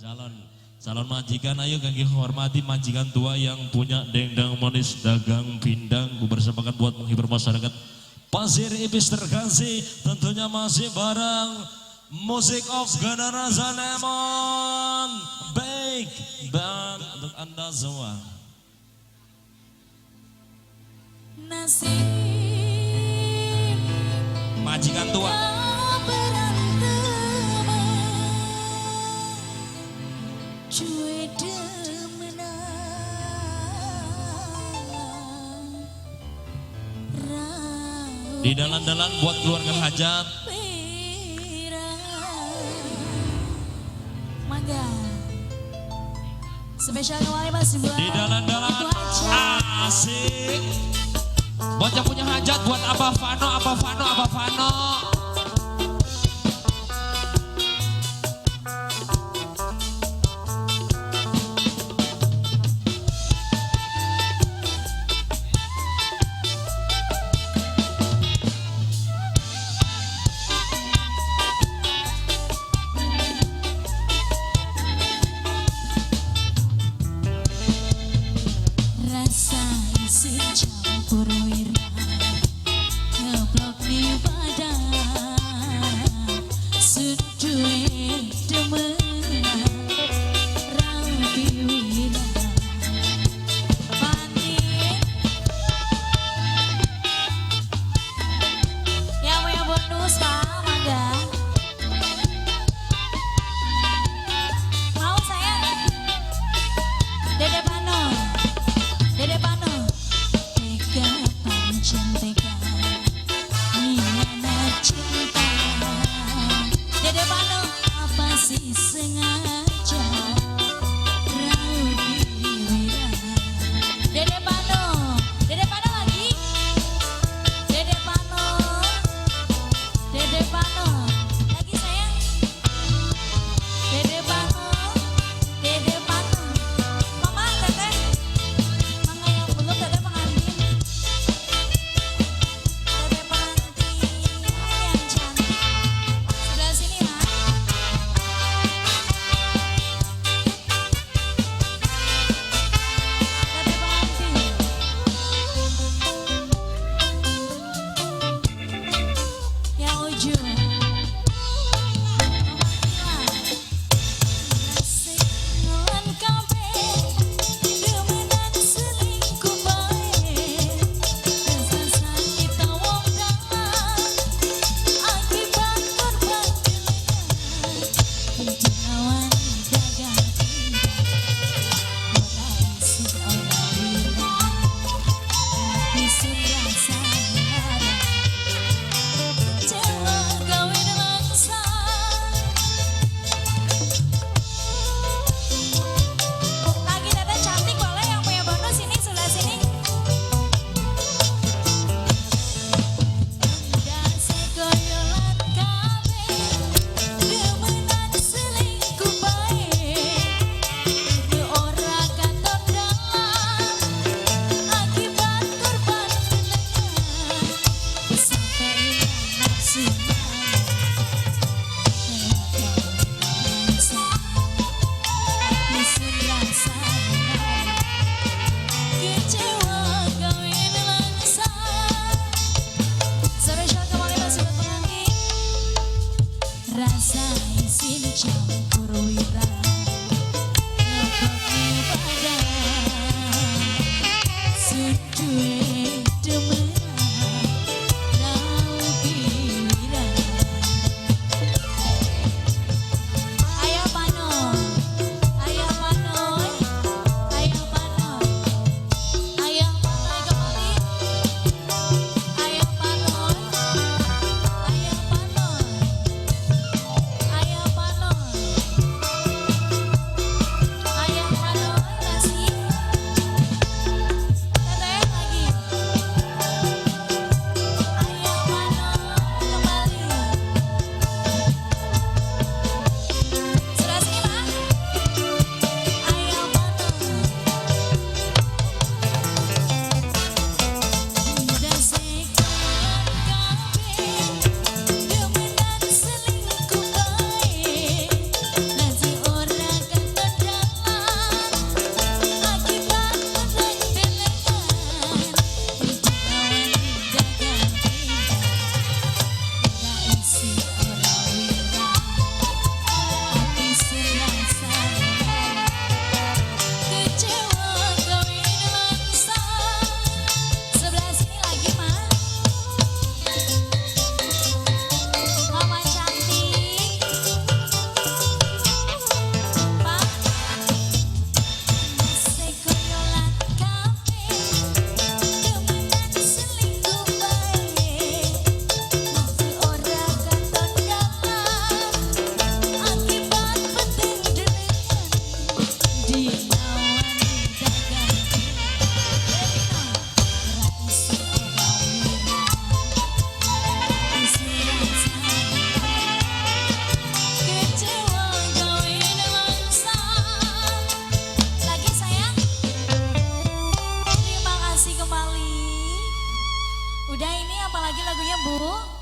calon majikan, ayo kaki hormati majikan tua yang punya dendang manis dagang pindang bersamakan buat menghibur masyarakat Pasir Ibis terkasih. Tentunya masih bareng musik of generasi Lemon Baik band untuk anda semua. Nasib Majikan tua di dalan-dalan buat keluarga hajat. Mangga spesial kembali masih buat Di dalan-dalan asik buat yang punya hajat, buat Abah Fano. rasa isi campur wira ngeblok di badan sudue demenan rapi wira panin yang punya bonus pak mangga mau saya Dede Pano Dede Pano, tega pancen tega, hianat cinta. Dede Pano, apa sih sengaja raut wira. Dede Pano lagi. Dede Pano lagi sayang. Dede Pano, mama teteh. Mangga yang belum teteh pengantin yang cantik sebelah sini Mak. Teteh pengantin yang ujung Ngelan kabeh demenan selingkuh bae rasa sakit tawong dalam akibat korban penjenawan dagang pindang ora isi ora wira isun rasa lara kecewa kawin langsa. Lagi teteh cantik boleh yang punya bonus ini sebelah sini. Enggak segoyolan kabeh demenan selingkuh bae teu ora katon dalam akibat korban penengan sampai ilang nafsu Isun rasa lara kecewa kawin langsa. Spesial kembali masih buat pengantin rasa isin campur wira ngeblok di badan sudue demenan rapi wira. Ayo Pano ayo kembali. Ayo Pano Bu.